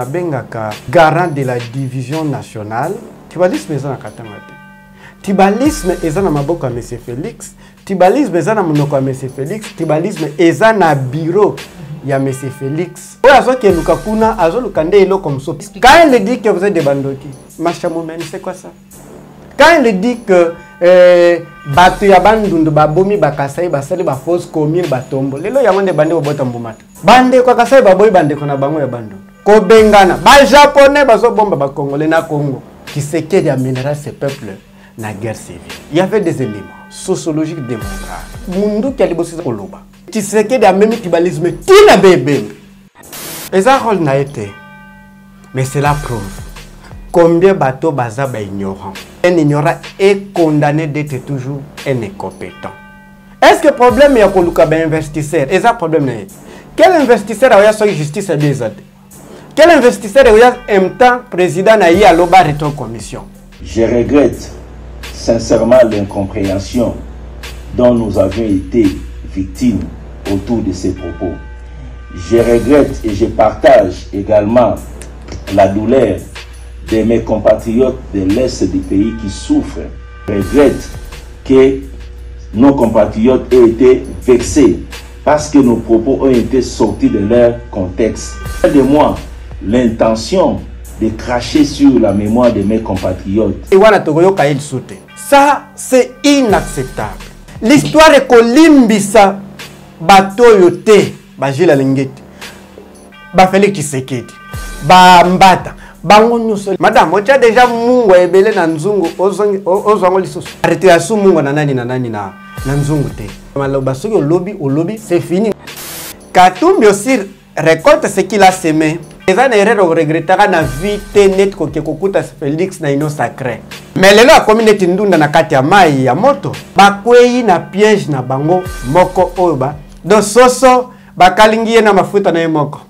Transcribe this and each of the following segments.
Bengaka garant de la division nationale. Tribalisme est en Katamate. Tribalisme est en Maboko à M. Félix. Tribalisme est en Monoko à M. Félix. Tribalisme est en bureau. Il y a M. Félix. Quand il dit que vous êtes des bandoki, c'est quoi ça? Quand il dit que Batu ya bandundu babomi bakasai basali ba fausse commune batombo lelo ya wande bande obota mbumata bande kwa kasai baboyi bande kona bango ya bandu ko bengana ba japonais bazo bomba ba congolais na Congo qui Tshisekedi amènera ce peuple na guerre civile. Il y avait des éléments sociologiques démontrables mundu qui alibosi koloba Tshisekedi a même tribalisme tina bebe eza rôle na été mais c'est la preuve combien bateau baza ba ignorant. Un ignorant est condamné d'être toujours un incompétent. Est-ce que le problème est que un investisseur? Et ça problème est quel investisseur a eu justice à des autres? Quel investisseur a eu en même temps président a eu à l'obar et commission? Je regrette sincèrement l'incompréhension dont nous avions été victimes autour de ces propos. Je regrette et je partage également la douleur de mes compatriotes de l'Est du pays qui souffrent. Je regrette que nos compatriotes aient été vexés parce que nos propos ont été sortis de leur contexte. De moi, l'intention de cracher sur la mémoire de mes compatriotes. Ça, c'est inacceptable. L'histoire est kolimbisa bato yote, bajila lingeti, ba Félix Tshisekedi, ba Mbata. Madame, tu as déjà mungo ebele na nzungu ozwango lisusu. Arrêtez à sou mungo na nani na nzungu te. Maloba soki au lobby, c'est fini. Katumbi aussi récolte ce qu'il a semé. Les gens ne regrettera na vite net ko kokuta Félix na ino sacré. Mais lelo a communauté ndunda na kati ya mai ya moto. Bakwei na piège na bango moko oyoba. Do soso bakalingiye na mafuta na moko.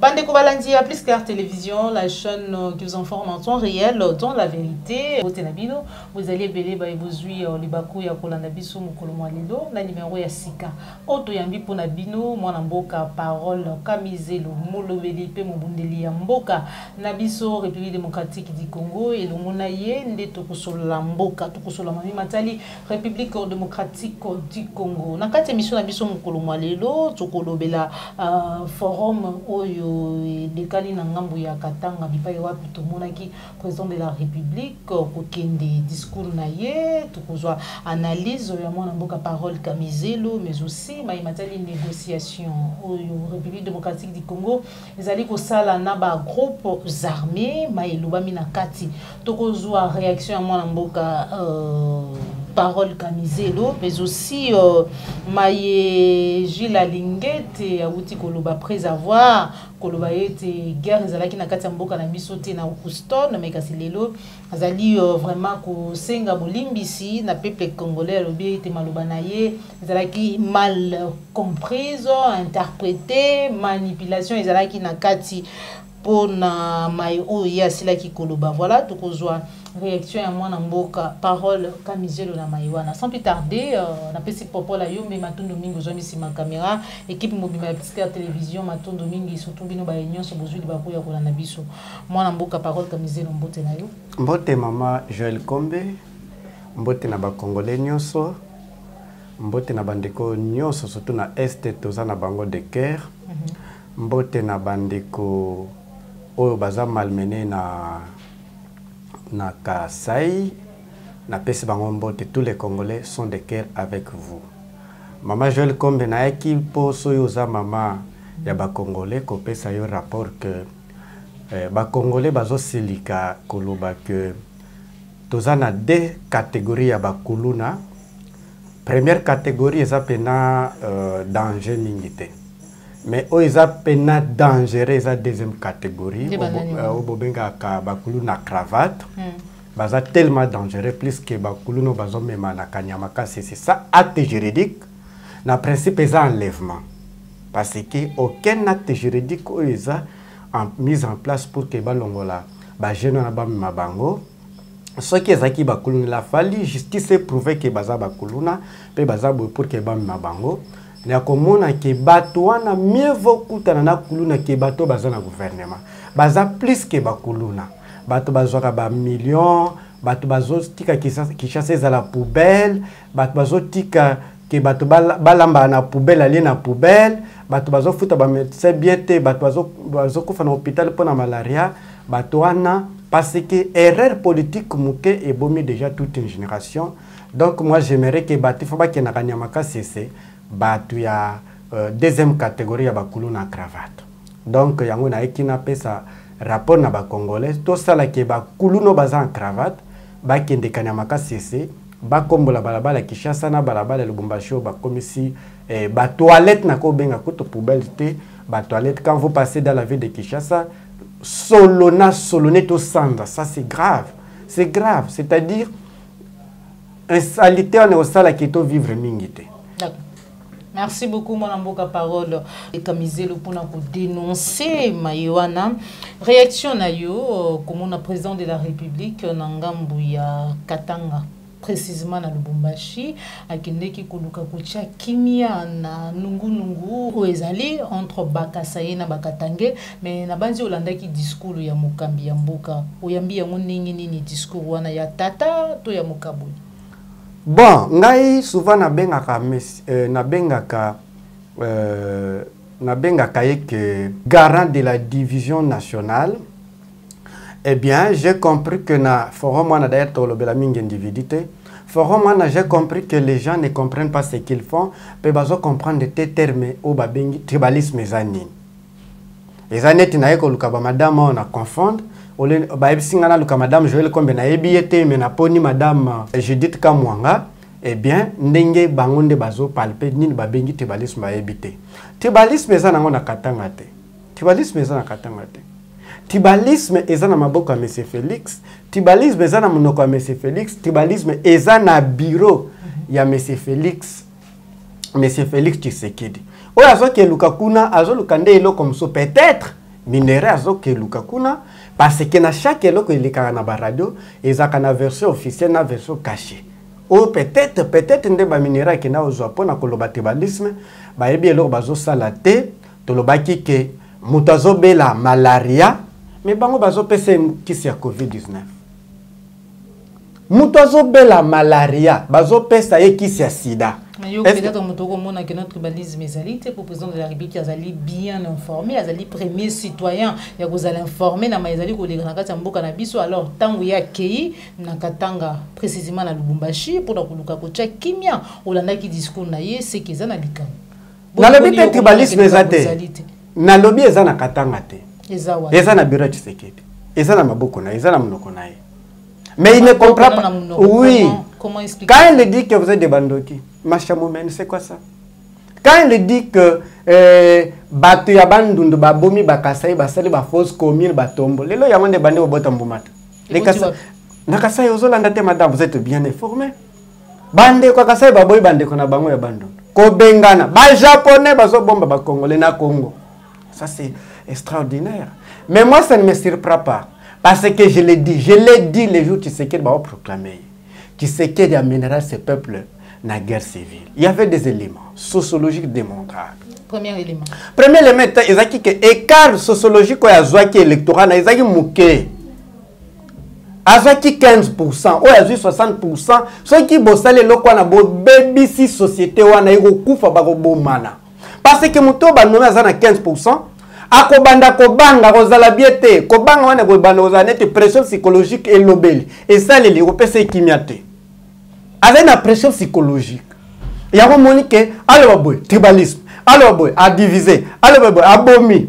Bande Kobalandi à Plus Clair Télévision, la chaîne qui vous informe en temps réel dans la vérité. Vous allez belé ba ebozui libaku ya kolanda biso mukolo mwalelo na numéro ya sika. Oto yambi pona bino mwana mboka parole kamizelo molobeli pe mobundeli ya mboka na biso République démocratique du Congo et lomona ye nde tokosola mboka tokosola mami matali République démocratique du Congo. Na kati émission na biso mukolo mwalelo tokolobela forum oyo dekali na ngambu ya Katanga bipai wapi tomonaki président de la République kokende discours na ye tokozwa analyse ya mwana mboka parole kamizelo mais aussi matali négociation oyo République démocratique du Congo ezali kosala na ba groupes armés elobami na kati tokozwa réaction ya mwana mboka parole kamizelo mais aussi maye Gilles Lingete ya uti koloba présavoir koloba ete guerre ezalaki na kati ya mboka na biso te na Houston mais kasi lelo azali vraiment ko senga bolimbisi na peuple congolais lobi ete maloba na ye ezalaki mal comprise interprété manipulation ezalaki na kati pona mai oya silaki koloba voilà tokozwa réaction à moi mboka parole kamizelo na maiwana sans plus tarder na pesi popo la yombe matondo mingi zomi sima caméra équipe mobile ya Plus Clair Télévision matondo mingi surtout bino ba union so bozui ba koya kolanda biso mwana mboka parole kamizelo mbote na yo mbote mama Joël Kombe mbote na ba congolais nyonso mbote na bandeko nyonso surtout na est toza na bango de cœur mbote na bandeko oyo baza malmené na Kasai, na pesi bango mbote, tous les Congolais sont de cœur avec vous. Maman Joël Kombe na équipe soyoza mama ya ba Congolais ko pesa yo rapport que ba Congolais bazo silika koloba que toza na deux catégories ya ba kuluna. Première catégorie eza pena danger mingité. Mais oiza pena dangereux eza deuxième catégorie obobenga ka bakulu na cravate baza tellement dangereux plus que bakulu no bazo mema na kanyama kasi c'est ça acte juridique na principe est enlèvement parce que aucun acte juridique est mis en place pour que balongola ba jeune na ba mabango ce qui est qui bakuluna la fali justice est prouvé que baza bakuluna pe baza pour que ba mabango na komona ke bato wana mieux vaut kutana na kuluna ke bato baza na gouvernement baza plus que bakuluna bato bazwaka ba millions bato bazo tika kishasa za la poubelle bato bazo tika ke bato balamba na poubelle ali na poubelle bato bazo futa ba médecin biete bato bazo kufa na hôpital pour na malaria bato wana parce que erreur politique muke et bomi déjà toute une génération donc moi j'aimerais que bato faut ba ke na kanyamaka cesse bato ya deuxième catégorie ya bakulu na cravate donc yango na ekina pesa rapport na ba congolais to sala ke bakulu no baza en cravate ba kende kanyamaka cesse ba kombola balabala Kinshasa na balabala Lubumbashi ba komisi ba toilette na ko benga koto poubelle te ba toilette quand vous passez dans la ville de Kinshasa solone to sanda ça c'est grave c'est-à-dire insalité on est au sala qui to vivre mingité. D'accord. Merci beaucoup, mon amboka parole. Et Kamizelo pour dénoncer Maïwana. Réaction na yo, comme on a président de la République, Nangambuya Katanga, précisément na Lubumbashi, akendeki koluka kucha kimia na nungu oezali entre Bakasaye na Bakatange, mais na banzi olanda ki discours ya Mukambi ya mboka. Oyambi ya nini discours wana ya tata to ya Mukabu. Bon, ngai souvent na bengaka garant de la division nationale. Eh bien, j'ai compris que na forum on a d'ailleurs tolobela mingi individualité. Forum on a j'ai compris que les gens ne comprennent pas ce qu'ils font, pe bazo comprendre des termes au babengi tribalisme zanini. Les années tinaye ko luka ba madame on a confondre. Baebisingana luka madame Joël Kombe na ebiete mais na poni madame Judith Kamwanga eh bien ndenge bangonde bazo palper nini babengi tribalisme baebite tribalisme eza nango na katanga te tribalisme eza na katanga te tribalisme eza na maboko ya monsieur Félix tribalisme eza na monoko ya monsieur Félix tribalisme eza na bureau ya monsieur Félix Tshisekedi oyo azoke luka kuna azoluka nde eloko mosusu peut-être minere azoke luka kuna parce que na chaque eloko elekaka na ba radio ezaka na version officielle na version cachée ou peut-être nde ba minera ke na ozwa pona koloba tribalisme ba yebi eloko bazo sala te tolobaki ke mutu azobela malaria mais bango bazo pesa kisi ya COVID-19 mutu azobela malaria bazo pesa ye kisi ya sida. Mais peut-être que notre tribalisme est pour le président de la République, il est bien informé, il est premier citoyen, il est informé, il est alors tant qu'il y a accueilli, Nakatanga précisément à Lubumbashi pour la Kulukakocha Kimia, ou la qui discours c'est qu'ils sont à l'Ikan. Dans le but tribalisme na lobby eza na Katanga te. Eza na bureau Tshisekedi. Eza na maboko na, eza na monoko na ye. Mais il ne comprend pas. Oui. Comment expliquer? Quand il dit que vous êtes des bandoki, Machamoumène, c'est quoi ça? Quand il dit que Batu ya bandundu babomi bakasai basali ba fausse commune batombo. Lelo ya monde bande obota mbumata. Les kasai na kasai ozolanda te madame, vous êtes bien informé. Bande kwa kasai baboyi bande kona bango ya bandundu. Ko bengana ba japonais bazo bomba ba congolais na Congo. Ça c'est extraordinaire. Mais moi ça ne me surprend pas parce que je l'ai dit les jours Tshisekedi va proclamer. Tshisekedi amènera ce peuple dans la guerre civile. Il y avait des éléments sociologiques démontrables. Premier élément. Premier élément, c'est que l'écart sociologique est électoral, c'est mouké. Azaki 15%, ou azui 60%, ceux qui bossent les locaux na bo baby si société wana iko kufa bako bomana. Parce que muto ba nommé azana 15%, akobanda kobanga kozala biete, kobanga wana kobanda kozana te pression psychologique et lobeli. Et ça les européens kimiate. Avec la pression psychologique. Il y a un moment que alors boy tribalisme, alors boy a divisé, alors boy a bomi.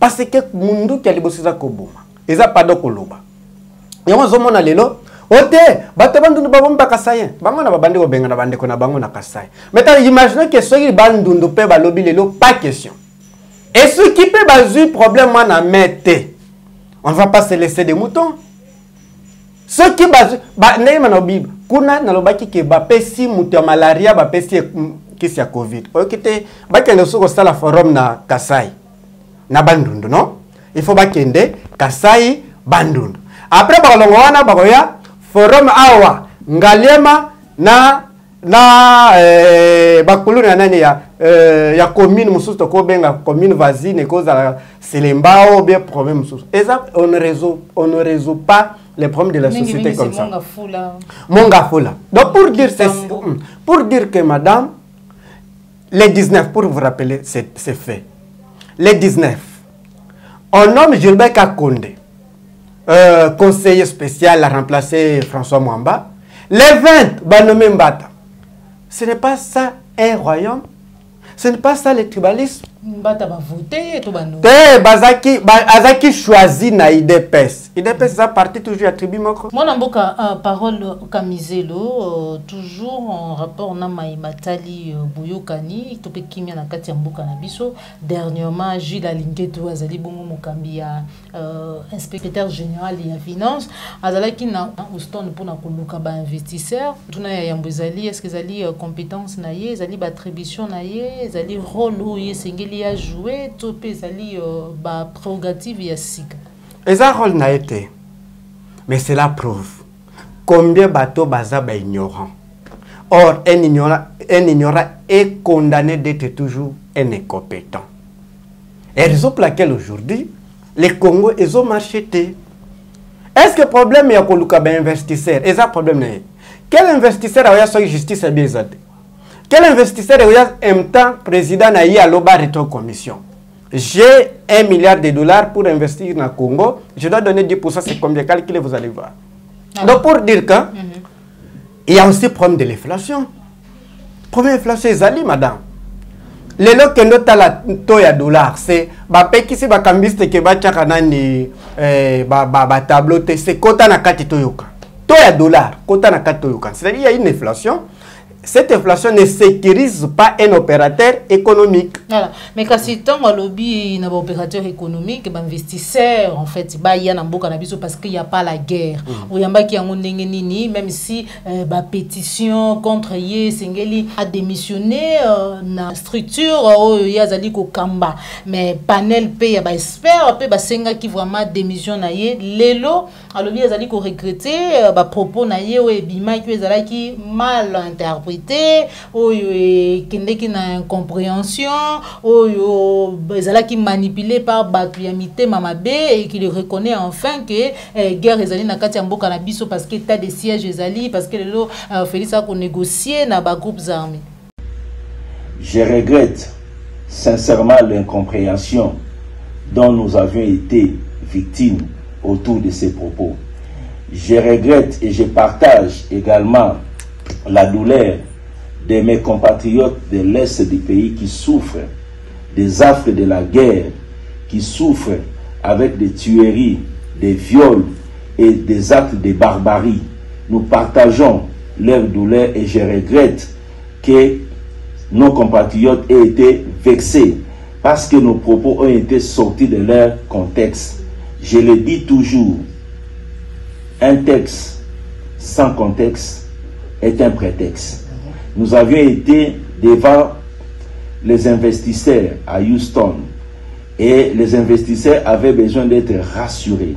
Parce que mundu qui a libosé ça koboma. Et ça pas de koloba. Il y a un moment lelo, ote, batabandu babom bakasaye. Bango na babande ko benga na bande ko na bango na kasai. Maintenant imaginez que ceux qui bandundu pe balobi lelo pas question. Et ceux qui peut baser problème na mette. On ne va pas se laisser des moutons. Ceux qui basent ba nema na bible kuna na lobaki ke ba pesi mutu ya malaria ba pesi kisi ya Covid. Okite bakende soko sala forum na Kasai na Bandundu, non? Il faut bakende Kasai Bandundu. Après bakolongo wana bakoya forum awa Ngaliema na bakulu na nani ya commune mususu to ko benga commune voisine koza Selembao bien problème mususu. Eza on ne résout pas les problèmes de la société comme ça. Monga Fula. Donc pour dire que madame, les 19, pour vous rappeler, c'est fait. Les 19, on nomme Gilbert Kakonde, conseiller spécial à remplacer François Mwamba. Les 20, Banome Mbata. Ce n'est pas ça un royaume. Ce n'est pas ça le tribalisme. Mbata va voter tout bano. Azaki choisi na IDPS. IDPS ça parti toujours à tribu moko. Moi namboka parole Kamizelo toujours en rapport na Matali Boyokani to pe kimia na kati ya mboka na biso. Dernièrement Gilles Alingeto azali bongo mokambi ya inspecteur général ya finance azalaki na Houston pour na koluka ba investisseur. Tuna ya yambozali est-ce que ezali compétence na ye, ezali ba attribution na ye, ezali rôle ou ye sengeli a joué tout pesali ba prérogative ya sika. Et ça rôle n'a été. Mais c'est la preuve. Combien de bateaux baza ba ignorant. Or un ignorant est condamné d'être toujours un incompétent. Et raison pour laquelle aujourd'hui les Congo ils ont marché. Est-ce que le problème est que les investisseurs et ça problème n'est. Quel investisseur a eu sa justice bien zate? Quel investisseur est en même temps président à l'Oba Rétro Commission? J'ai $1 milliard pour investir dans le Congo. Je dois donner 10%, c'est combien? Calculez, vous allez voir. Donc pour dire que il y a aussi le problème de l'inflation. Le problème de l'inflation, c'est Ali, madame. Les lots qui ont la toya dollar, c'est qui se bakambiste que bachakanani tableau, c'est kota na kati toyoka. Toya dollar, kota na kati toyoka. C'est-à-dire il y a une inflation. Cette inflation ne sécurise pas un opérateur économique. Voilà. Mais quand c'est tant lobby un opérateur économique, un investisseur, en fait, il y a un cannabis parce qu'il n'y a pas la guerre. Ou il y a un qui a même si la pétition contre Yé Sengeli a démissionné na structure il y a zali ko kamba. Mais panel paye ba expert paye ba senga qui vraiment démissionne Yé lelo alors il y a zali ko regretter ba propos na Yé ou bima qui ezala qui mal interprété. Qui na incompréhension qui manipulé par Batuyamité Mamabe et qui le reconnaît enfin que guerre ezali na kati ya mboka na biso parce que état de siège ezali parce que lelo Félix a ko négocier na ba groupes armés. Je regrette sincèrement l'incompréhension dont nous avions été victimes autour de ces propos. Je regrette et je partage également la douleur de mes compatriotes de l'Est du pays qui souffrent des affres de la guerre, qui souffrent avec des tueries, des viols et des actes de barbarie. Nous partageons leur douleur et je regrette que nos compatriotes aient été vexés parce que nos propos ont été sortis de leur contexte. Je le dis toujours, un texte sans contexte est un prétexte. Nous avions été devant les investisseurs à Houston et les investisseurs avaient besoin d'être rassurés.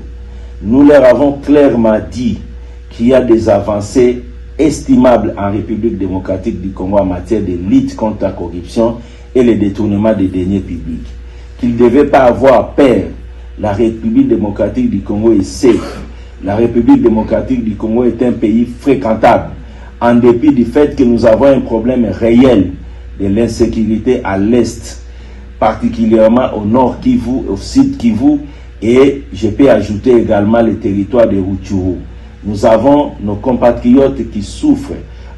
Nous leur avons clairement dit qu'il y a des avancées estimables en République démocratique du Congo en matière de lutte contre la corruption et le détournement des deniers publics. Qu'ils ne devaient pas avoir peur. La République démocratique du Congo est safe. La République démocratique du Congo est un pays fréquentable. En dépit du fait que nous avons un problème réel de l'insécurité à l'Est, particulièrement au nord Kivu, au sud Kivu, et je peux ajouter également le territoire de Rutshuru. Nous avons nos compatriotes qui souffrent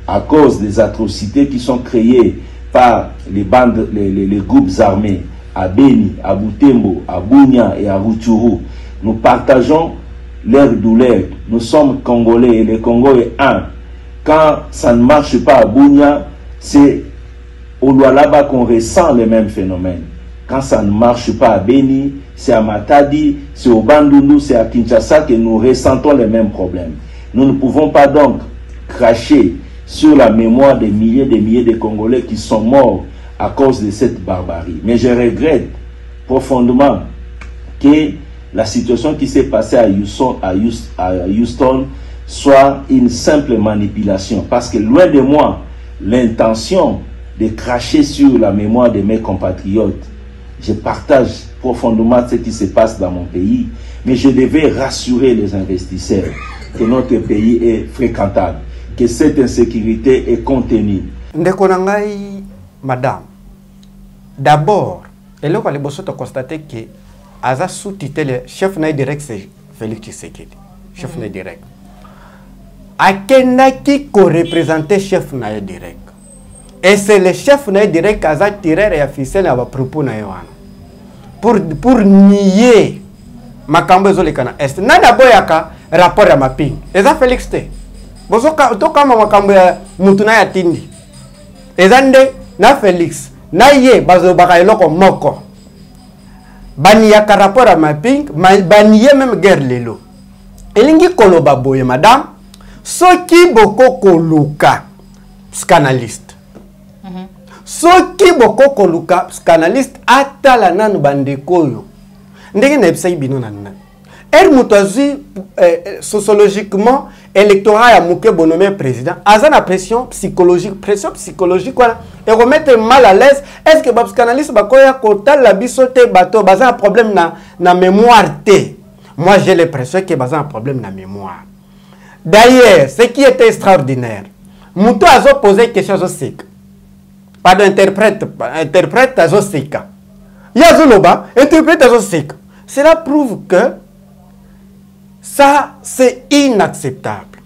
à cause des atrocités qui sont créées par les bandes, les groupes armés à Beni, à Butembo, à Bunia et à Rutshuru. Nous partageons leur douleur. Nous sommes Congolais et le Congo est un. Quand ça ne marche pas à Bunia, c'est au Lualaba qu'on ressent les mêmes phénomènes. Quand ça ne marche pas à Beni, c'est à Matadi, c'est au Bandundu, c'est à Kinshasa que nous ressentons les mêmes problèmes. Nous ne pouvons pas donc cracher sur la mémoire des milliers de Congolais qui sont morts à cause de cette barbarie. Mais je regrette profondément que la situation qui s'est passée à Houston soit une simple manipulation. Parce que loin de moi, l'intention de cracher sur la mémoire de mes compatriotes. Je partage profondément ce qui se passe dans mon pays, mais je devais rassurer les investisseurs que notre pays est fréquentable, que cette insécurité est contenue. Ndekonangai, madame, d'abord, et là, les bossons ont constaté que Aza sous-titré le chef naï direct, c'est Félix Tshisekedi, chef naï direct. Akena qui co-représentait chef naï direct. Et c'est le chef naï direct qui a tiré et affiché à propos naï pour nier makambo zo le kana est. Nana boyaka rapport à mapping. Et ça Félix T. Bozo to kama makambo ya mutu na ya tindi. Ezande na Félix na ye bazo baka eloko moko. Bani ya rapport à mapping, bani ye même guerre lelo. Elingi koloba boye madame, soki boko koluka scandaliste. Soki boko koluka scandaliste atala nanu bandekoyo. Ndenge na ebisa ibino nana. Mutoazi sociologiquement électorat ya muke bonhommé président. Aza na pression psychologique voilà. Et remettre mal à l'aise. Est-ce que bab scandaliste bakoya kotal la bisote bato baza un problème na mémoire té. Moi j'ai l'impression que baza un problème na mémoire. D'ailleurs, ce qui était extraordinaire, Mouto a posé question à Zosika. Pas d'interprète à Zosika. Yazoloba, interprète à Zosika. Cela prouve que ça, c'est inacceptable.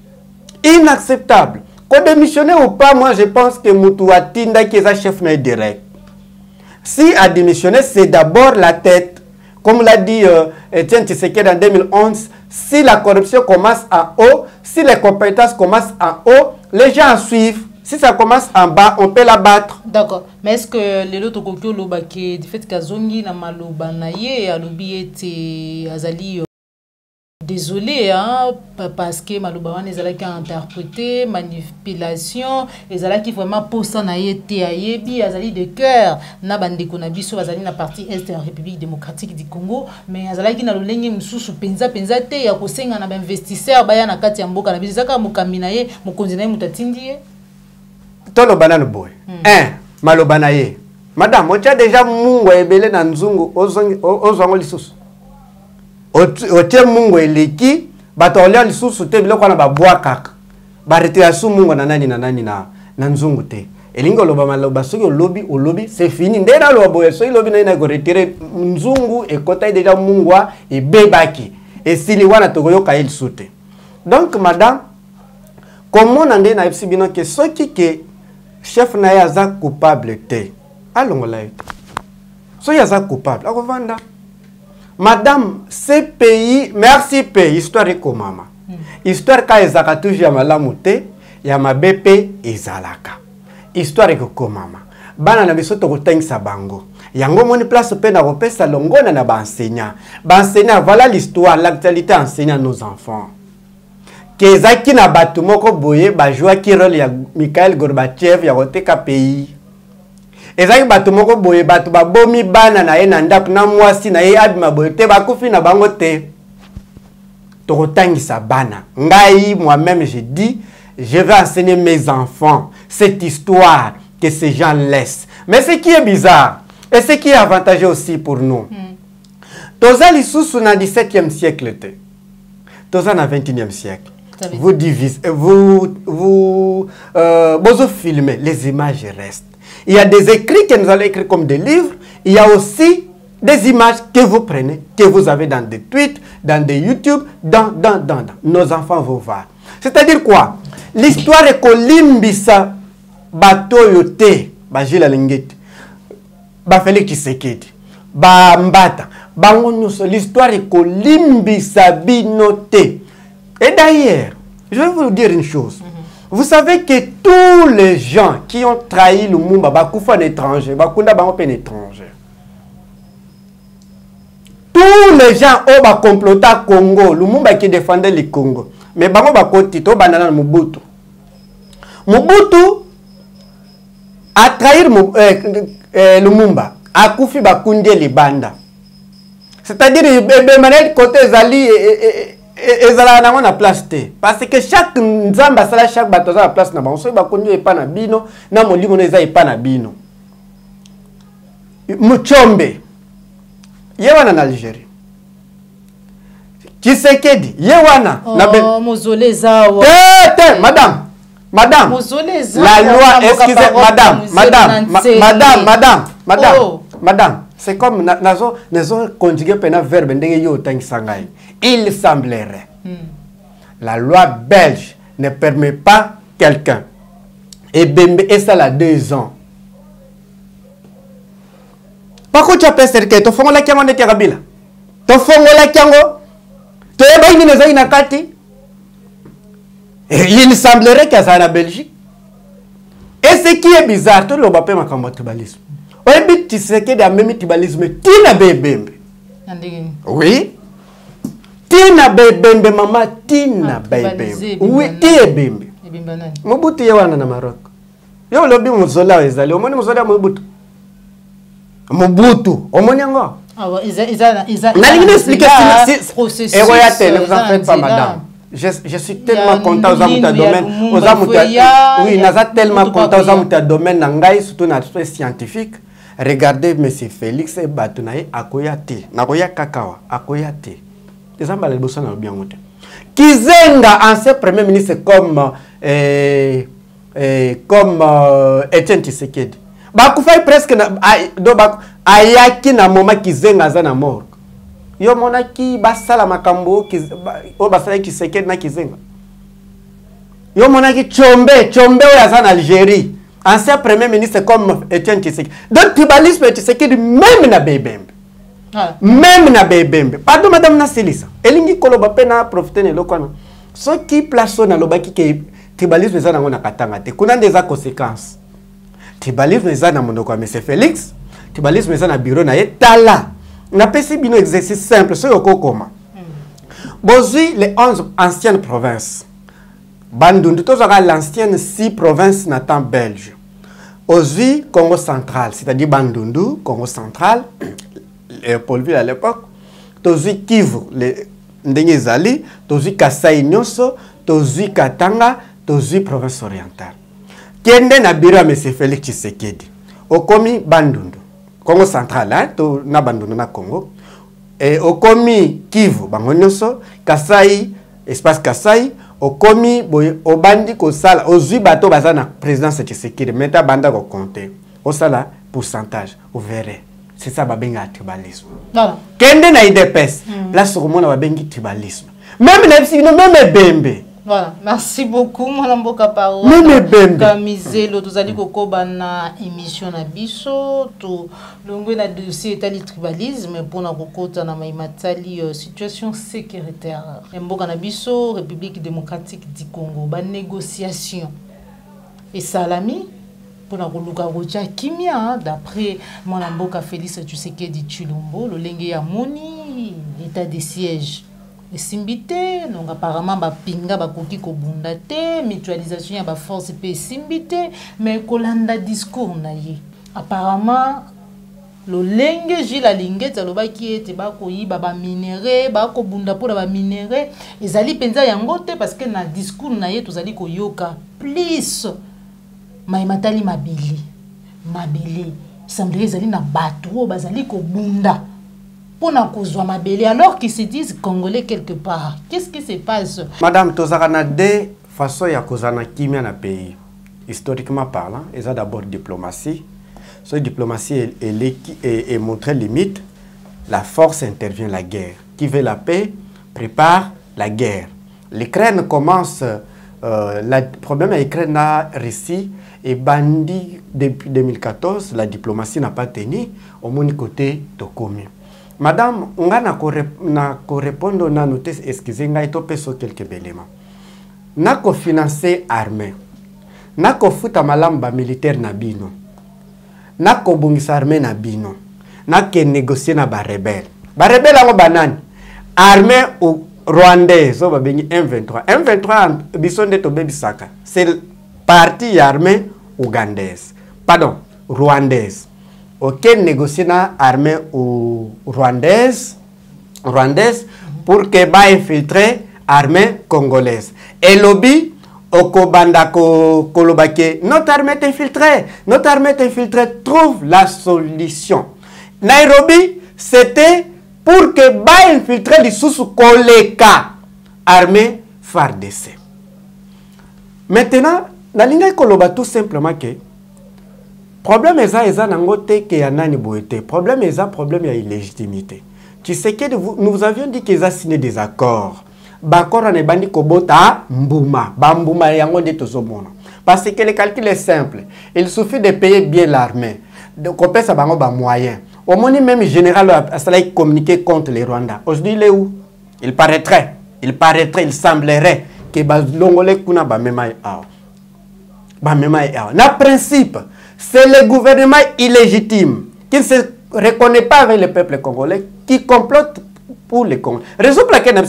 Inacceptable. Qu'on démissionne ou pas, moi je pense que Moutou a tinda qui est un chef direct. Si a démissionné, c'est d'abord la tête. Comme l'a dit Etienne Tshisekedi en 2011, si la corruption commence en haut, si les compétences commencent en haut, les gens suivent. Si ça commence en bas, on peut la battre. D'accord. Mais est-ce que les autres Kokyo Lobaki, du fait qu'Azongi na maloba naye, alobi ete azali désolé, hein, parce que maloba wana ezalaki interprété, manipulation, ezalaki vraiment posa naye te ayebi, azali de cœur, na bandeko na biso azali na partie est de la République démocratique du Congo, mais azalaki na lolenge mususu penza te ya kosenga na ba investisseur baya na kati ya mboka na biso zaka mokambi naye, mokonzi naye mutatindi ye. Tolo banane boy. Maloba naye. Madame, ocha déjà mungu ebele na nzungu ozwango lisusu. Otie mungu eleki batolia lisusu te biloko na babwa kaka. Baretira su mungu na nani na nzungu te. Elingo loba maloba soki olobi c'est fini. Ndena loba boy soki lobi na ko retirer nzungu ekota déjà mungu ebebaki. Esili wana tokoyoka elisute. Donc madame, comment on a dit que ceux qui chef na yaza coupable te allons là so yaza coupable akovanda madame ce pays merci pays histoire ko mama histoire ka ezaka toujours ya malamu te ya mabepe ezalaka histoire ko mama bana na biso to kotengisa bango yango moni place pe na kopesa longona na ba enseignant voilà l'histoire l'actualité enseigne à nos enfants. Kezaki na batu moko boye bajua ki role ya Mikhail Gorbachev ya koteka pays. Ezaki batu moko boye batu babomi bana na ye na ndaku na mwasi na ye abima boye te bakufi na bango te. Tokotangisa bana. Ngai moi-même je dis je vais enseigner mes enfants cette histoire que ces gens laissent. Mais ce qui est bizarre et ce qui est avantageux aussi pour nous. Toza lisusu na 17e siècle te. Toza na 21e siècle. Vous divisez, vous filmez, les images restent. Il y a des écrits que nous allons écrire comme des livres. Il y a aussi des images que vous prenez, que vous avez dans des tweets, dans des YouTube, dans. Nos enfants vont voir. C'est-à-dire quoi? L'histoire est kolimbisa bato yote, ba Gilles Alingeti, ba Félix Tshisekedi, ba Mbata, ba Ngonuso. L'histoire est kolimbisa binote. Et d'ailleurs, je vais vous dire une chose. Vous savez que tous les gens qui ont trahi le Lumumba, Bakoufa un étranger, Bakunda Bango un étranger. Tous les gens qui ont comploté au Congo, Lumumba qui défendait le Congo. Mais Bango Bakotito, Banana Mobutu. Mobutu a trahir Lumumba, a koufi bakundi libanda. C'est-à-dire, il côté Zali et Zala na place té. Parce que chaque nzamba sala chaque bateau a place na banso bakundi e pa na bino, na molimo na eza e pa na bino. Muchombe. Yewana na Algérie. Tshisekedi, Yewana na mausolée zawa. Madame, la loi, excusez, madame, c'est comme nazo conjugué pena verbe ndenge yo tangi sangai. Il semblerait. La loi belge ne permet pas quelqu'un et Bembe et ça là 2 ans. Par contre tu as pensé que to fongola kiango ne tiagabila. To fongola kiango. To eba ini nezo inakati. Il semblerait qu'il y a ça en Belgique. Et ce qui est bizarre, tout le monde peut m'accorder tribalisme. On dit que c'est que même tribalisme, tina bébé. Oui. Tina bébé, maman, tina bébé. Oui, tina bébé. Mobutu yawana na Maroc. Yo lobi muzola ezali. Omoni muzola Mobutu. Mobutu. Omoni ngo. Ah ouais, ils n'allez expliquer processus. Et regardez, ne vous en faites pas, madame. Je suis tellement content aux amours de domaine. Oui, nous sommes tellement content aux amours de domaine, surtout dans l'aspect scientifique. Regardez M. Félix et Batunaï à Koyate, Nagoya Kakawa, à Koyate. Les gens ont besoin de bien monter. Kizenga, ancien premier ministre comme Etienne Tshisekedi. Bakufai presque ayaki na moment Kizenga zana mort. Yo monaki basala makambo o basala Tshisekedi na Kizenga. Yo monaki Chombe oya en Algérie. Ancien premier ministre comme Etienne Tshisekedi. Donc tribalisme Tshisekedi même na Bebembe. Même na Bebembe. Pardon madame Nasilisa. Elingi koloba pena profiter ne lokwana. Ce qui place na lobaki ke tribalisme za na katanga te. Kuna des conséquences. Tribalisme eza na monoko M. Félix. Tribalisme eza na bureau na tala. On a passé un exercice simple, c'est comment. Bozui, les 11 anciennes provinces. Bandundu, tous l'ancienne 6 provinces nathan belge. Ozui, Congo central, c'est-à-dire Bandundu, Congo central, Léopoldville à l'époque. Tozui Kivu, les Ndengezali, Tozui Kasai Nyoso, Tozui Katanga, Tozui province orientale. Kende na bureau à M. Félix Tshisekedi. Okomi Bandundu. Congo central, hein, to na bandundu na Congo. Et okomi Kivu, bango nyonso, Kasai, espace Kasai, okomi obandi ko sala, ozui bato bazana président Tshisekedi, meta banda ko compter. O sala pourcentage, vous verrez. C'est ça babenga tribalisme. Voilà. Kende na IDPS, là sur mon babengi tribalisme. Même même Bembe. Voilà, merci beaucoup. Mon mboka parole. Kamisé lo tozali kokoba na émission na biso to longwe na dossier etali tribalisme pour na kokota na maimatali situation sécuritaire. Mboka na biso République démocratique du Congo ba négociation et salami pour na koluka rocha kimia d'après mon mboka Félix Tshisekedi Tshilombo lo lenge ya moni état de siège. Les simbité, donc apparemment bapinga bakoki ko bundate, mutualisation ya ba force pe simbité, mais kolanda discours na ye. Apparemment lo lenge jila lingeta lo baki ete bako yiba ba minéré, bako bunda pour ba minéré, ezali penza yango te parce que na discours na ye tozali ko yoka plus maimatali mabili. Semblerait ezali na bateau bazali ko bunda. Alors qu'ils se disent congolais quelque part. Qu'est-ce qui se passe? Madame, tozakana deux façons ya kozana kimia na pays. Historiquement parlant, il y a d'abord diplomatie. Cette diplomatie est montrée limite. La force intervient la guerre. Qui veut la paix prépare la guerre. L'Ukraine commence. Le problème avec l'Ukraine a Russie et bandit depuis 2014. La diplomatie n'a pas tenu. Au mon côté, Tokomi. Madame, on a répondre na notice excusez ngai to peso quelques éléments. Na ko financer armée. Na ko futa malamba militaire na bino. Na ko bungisa armée na bino. Na ke négocier na ba rebelle. Ba rebelle ngo banani. Armée au rwandais so ba bengi M23. M23 bisonde to bebisaka. C'est parti armée ougandaise. Pardon, rwandaise. Ok, négocier na armée rwandaise pour que ba infiltrer armée congolaise. Et lobby okobanda kolobake, notre armée est infiltrée. Notre armée est infiltrée, trouve la solution. Nairobi, c'était pour que ba infiltrer les sous koleka armée FARDC. Maintenant, na linga koloba tout simplement que problème eza nangote que yanani boete. Problème problème ya illégitimité. Tu sais que nous avions dit qu'ils ont signé des accords. Bakor ne bandi kobota mbuma, bambuma yango de tozomona. Parce que le calcul est simple. Il suffit de payer bien l'armée. Donc on paie ça bango ba moyen. Au moins même général a communiqué contre les Rwandais. Aujourd'hui il est où? Il paraîtrait, il semblerait que Longolais kuna ba memai ao. Ba memai ao. Na principe, c'est le gouvernement illégitime qui ne se reconnaît pas avec le peuple congolais qui complote pour les Congolais. Raison pour laquelle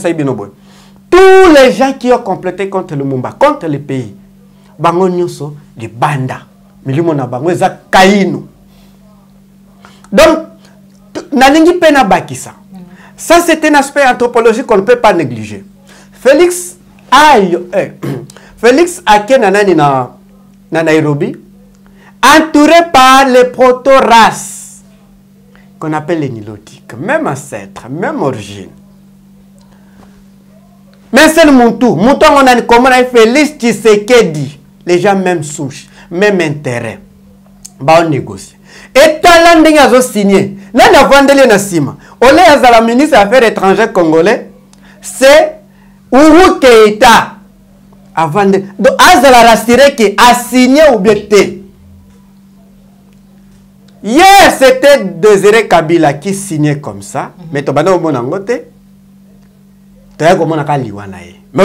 tous les gens qui ont comploté contre le Mumba, contre le pays, bango nyonso de banda, milimo na bango eza kainu. Donc, nalingi pena bakisa. Ça c'est un aspect anthropologique qu'on ne peut pas négliger. Félix Ake nanani na Nairobi, entouré par les proto-races qu'on appelle les nilotiques, même ancêtre, même origine. Mais c'est le Moutou. Moutou, on a comment Félix Tshisekedi. Les gens même souche, même intérêt. Bah on négocie. Et talent d'engager signé. Là, on a vendu les Nassima. On est à la ministre des Affaires étrangères congolais. C'est Uhuru Keïta. Avant de. Donc, Azala rassuré qui a signé ou bien té. Hier, c'était Désiré Kabila qui signait comme ça. Mais tu vas dans mon angoté. Mais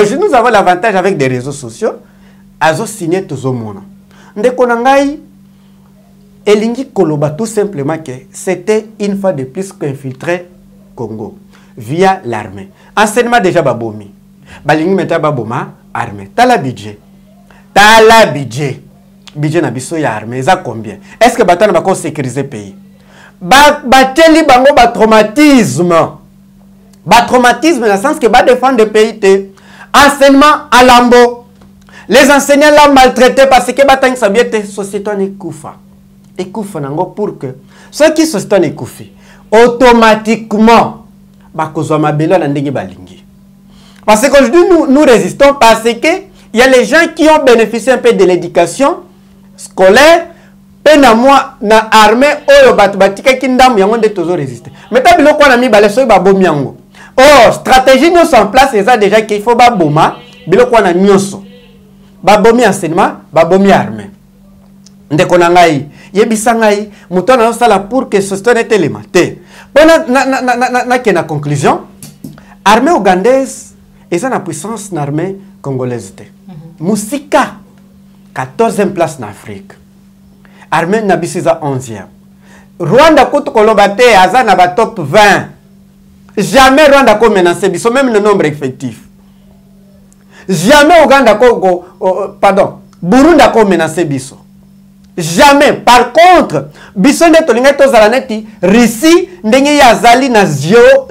aujourd'hui, nous avons l'avantage avec des réseaux sociaux. Azo signé tout le monde. Ndekonangai elingi koloba tout simplement que c'était une fois de plus qu'infiltré Congo via l'armée. Enseignement déjà babomi. Balingi meta baboma armée. T'as la budget. Budget na biso ya armée. Ça combien? Est-ce que batana va sécuriser le pays? Bateli bango ba traumatisme. Traumatisme dans le sens que va défendre le pays. Enseignement à Lambo. Les enseignants l'ont maltraité parce que la société n'est koufa. Et koufa pour que ceux qui sont koufi automatiquement parce qu'aujourd'hui nous résistons parce que il y a les gens qui ont bénéficié un peu de l'éducation scolaire. Pena moi na armée oyo batika kindam yango de toujours résister. Mais ta biloko na mi bale so ba bomiango. Oh, stratégie nous en place, c'est ça déjà qu'il faut baboma, biloko na nyonso. Babomi enseignement, babomi armée. Ndeko na ngai, yebisa ngai, muto na sala pour que ce soit élémentaire. Bona na conclusion, armée ougandaise et ça na puissance na armée congolaise. Musika 14e place en Afrique. Armée na bisiza 11e. Rwanda kutu kolobate aza na ba top 20. Jamais Rwanda ko menacé biso même le nombre effectif. Jamais Ouganda ko Burundi ko menacé biso. Jamais. Par contre, biso ne tolinga to zalaneti Russie ndenge ya zali na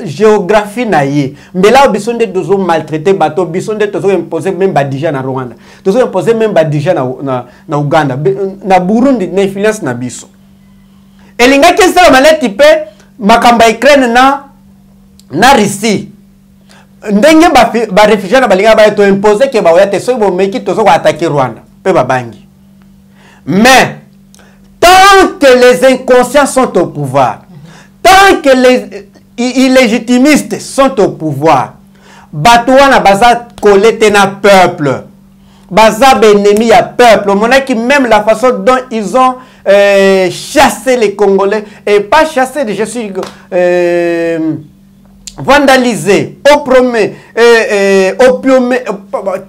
géographie na ye. Mbela biso nde dozo maltraiter bato, biso nde tozo imposer même badija na Rwanda. Tozo imposer même badija na Uganda, na Burundi na influence na biso. Elinga kesa maleti pe makamba Ukraine na Russie. Ndenge ba réfugiés na balinga ba to imposer ke ba oyate so bo meki tozo ko attaquer Rwanda pe babangi. Mais tant que les inconscients sont au pouvoir, tant que les illégitimistes sont au pouvoir, batouana baza collecté na peuple, baza ennemi à peuple. On a qui même la façon dont ils ont chassé les Congolais et pas chassé, je suis vandalisé, opprimé,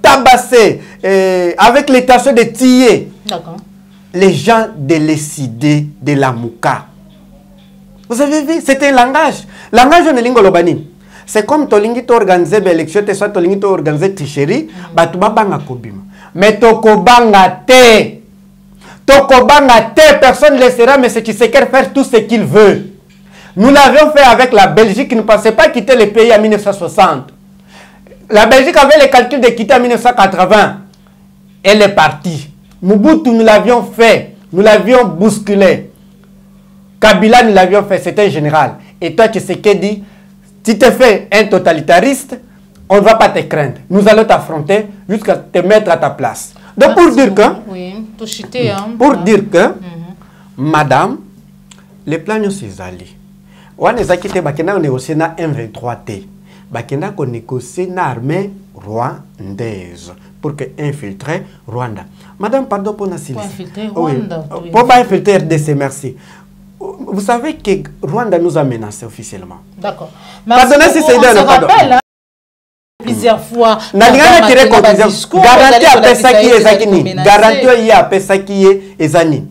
tabassé, avec l'intention de tuer. D'accord. Les gens décidés de la Mouka. Vous avez vu, c'est un langage. Langage de l'ingolobani. C'est comme tolingi to organiser l'élection, soit tolingi to organiser tricherie, batuba banga kobima. Mais Tokobanga te. Tokobanga te, personne ne laissera M. Tshisekedi faire tout ce qu'il veut. Nous l'avions fait avec la Belgique qui ne pensait pas quitter le pays en 1960. La Belgique avait le calcul de quitter en 1980. Elle est partie. Mobutu, nous l'avions fait. Nous l'avions bousculé. Kabila, nous l'avions fait. C'était un général. Et toi, Tshisekedi, si tu te fais un totalitariste, on ne va pas te craindre. Nous allons t'affronter jusqu'à te mettre à ta place. Donc, pour dire que... Oui, chuter, hein. Pour dire que, madame, les plans sont allés. On a négocié na M23T. Bakenda ko négocier na armée rwandaise pour que infiltrer Rwanda. Madame, pardon pour la silence. Pour infiltrer Rwanda. Oui. Pour pas infiltrer RDC, merci. Vous savez que Rwanda nous a menacés officiellement. D'accord. Pardonnez si c'est on se rappelle, hein, plusieurs fois. Garantie à Pessaki et Zakini. Garantie à Pessaki et Zani.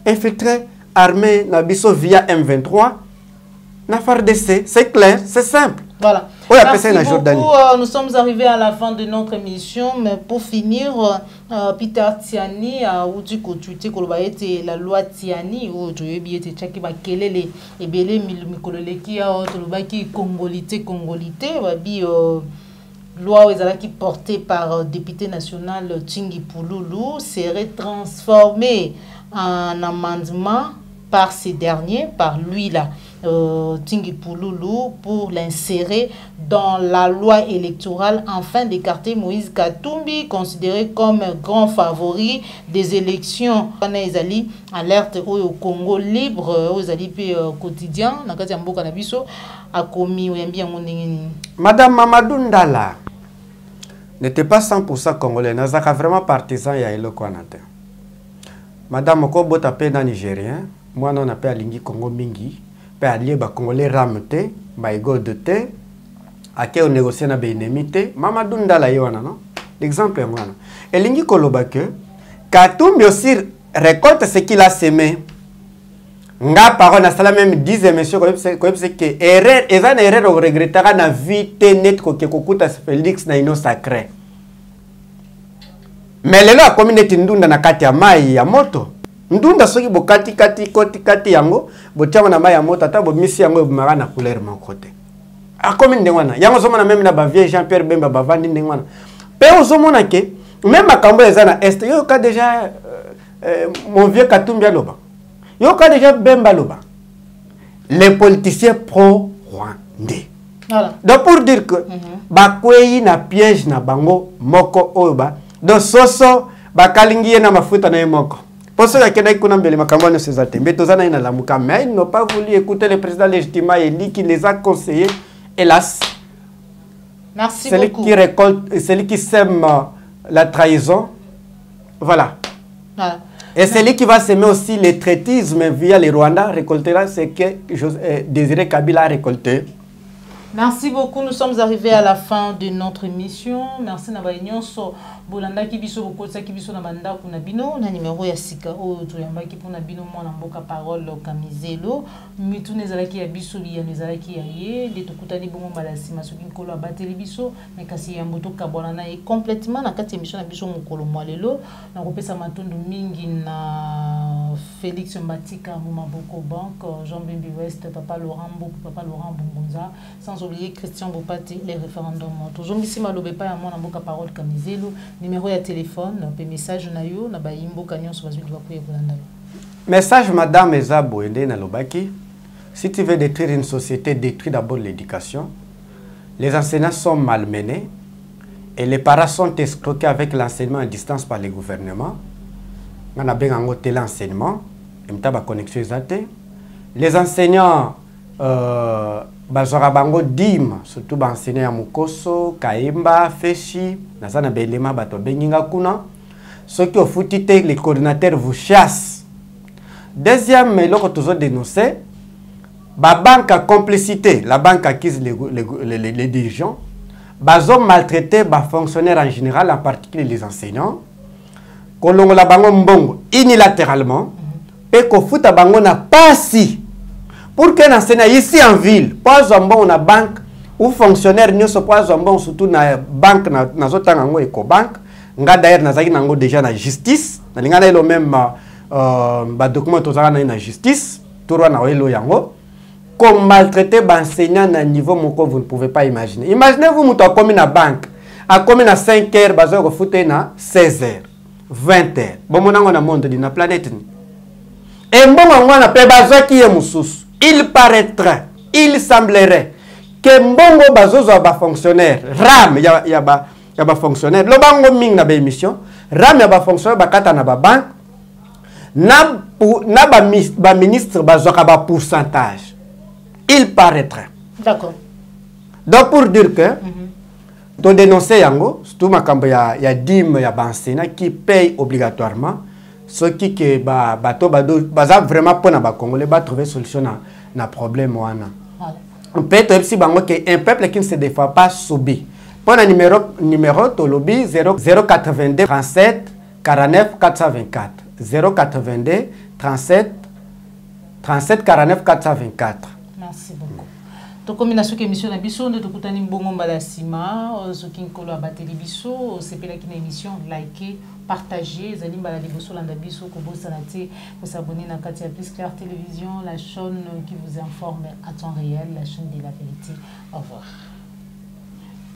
Infiltrer armée Nabiso via M23. Na FARDC, c'est clair, c'est simple. Voilà. Oui, merci beaucoup. Nous sommes arrivés à la fin de notre émission, mais pour finir, Peter Tiani a dit que la loi Tiani ou tu es bien tchaki ba kelele et belé mikololeki a tolobaki congolité loi qui portée par député national Tingi Pouloulou serait transformée en amendement par ces derniers, par lui là, Tingi Pouloulou, pour l'insérer dans la loi électorale afin d'écarter Moïse Katumbi, considéré comme un grand favori des élections. On a alerte au Congo libre, aux alliés quotidiens, a commis Madame Mamadou Ndala n'était pas 100% congolais, n'a vraiment partisan ya Elo Kwanate. Madame Kobo tapé dans Nigérien. Moi, on appelle à Lingi Congo Mingi, puis à Lieba Congolais Ramete, Maïgo de Té, à qui on négocie na bénémité, Mamadou Ndala Yoana, non? L'exemple est moi. Et Lingi Kolobake, Katumbi aussi récolte ce qu'il a semé. Nga parole, ça même 10 messieurs, comme c'est que erreur, et ça erreur, on regrettera na vie net que Kokuta Félix na ino sacré. Mais le la communauté ndunda na kati ya mai ya moto. Ndunda soki bo kati yango bo tiama na mai ya moto ata bo misi yango bumara na couleur mon côté. A commune ndengwana yango somona même na ba vieux Jean-Pierre Bemba bavandi ndengwana. Pe ozomona ke même makambo eza na est yo ka déjà mon vieux Katumbi aloba. Yo ka déjà Bemba loba. Les politiciens pro-rwandais. Voilà. Donc pour dire que ba kwei na piège na bango moko oba do soso ba kalingi na mafuta na moko. Pour ceux qui ont été makambo ces mais ils n'ont pas voulu écouter le président légitimement élu qui les a conseillés. Hélas, merci celui beaucoup. Qui récolte, celui qui sème la trahison, voilà. Et celui qui va semer aussi le traitisme via les Rwandais récoltera ce que Désiré Kabila a récolté. Merci beaucoup. Nous sommes arrivés à la fin de notre émission. Merci Nabaïnion. Bolanda qui biso bokosa qui biso na banda kuna bino na numéro ya sika o to yamba ki pona bino mwana mboka parole kamizelo mitu nezalaki ya biso liya nezalaki ya ye de tokutani bongo malasi masoki nkolo abateli biso mais kasi ya mboto kabona na e complètement na kati émission na biso mokolo mwalelo na kopesa matundu mingi na Félix Mbatika Mumaboko Banque Jean Bembi West Papa Laurent Mboko Papa Laurent Bongonza sans oublier Christian Bopati les référendums toujours ici malobe pa ya mwana mboka parole kamizelo numéro de téléphone, un message na yo na ba imbo kanyon so bazwi bakuye bolanda. Message madame Ezabo ende na lobaki. Si tu veux détruire une société, détruis d'abord l'éducation. Les enseignants sont malmenés et les parents sont escroqués avec l'enseignement à distance par les gouvernements. On a bien un tel enseignement, connexion exaltée. Les enseignants bazora bango dim surtout ba enseignant ya Mukoso, Kaimba, Feshi, nazana belema bato benginga kuna. Ceux qui ont foutu les coordinateurs vous chassent. Deuxième, mais l'autre toujours dénoncé, la banque à complicité, la banque acquise les dirigeants, bazo maltraité les fonctionnaires en général, en particulier les enseignants, kolongo la bango mbongo unilatéralement, et qu'on fout à bango na pas si. Pour qu'un enseignant ici en ville, pas un bon na banque ou fonctionnaire ne se pas un bon surtout na banque na zotango Ecobank, nga d'ailleurs nazaki nango déjà na justice na linga na elo même ba document tozaka na justice tourwa na elo yango comme maltraiter ba enseignant na niveau moko vous ne pouvez pas imaginer. Imaginez-vous muto akomi na banque akomi na 5 heures bazo ko fute na 16 heures 20 heures bomonango na monde di na planète ni et mbongo ngwana pe bazo ki ye mususu il paraîtrait il semblerait que mbongo bazozo ba fonctionnaire ram ya ba fonctionnaire lo bango ming na ba émission ram ya ba fonctionnaire bakata na ba banque na ba ministre bazo ka ba pourcentage il paraîtrait. D'accord. Donc pour dire que to dénoncer yango surtout makambo ya dîme ya ba enseignant qui paye obligatoirement ce qui que bato baza vraiment pour na ba congolais ba trouver solution na problème wana. Peut-être si bango que un peuple qui ne se défend pas subit. Pour un numéro to lobby 082 37 49 424 082 37 49 424. Merci beaucoup. Donc, comme il émission na biso, nous avons une bonne sima, ce qui est à batterie biso, c'est pour la émission liker, partager, zali mbala liboso landa biso ko bosanate, vous s'abonner na Katia Plus Clair Télévision, la chaîne qui vous informe à temps réel, la chaîne de la vérité. Au revoir.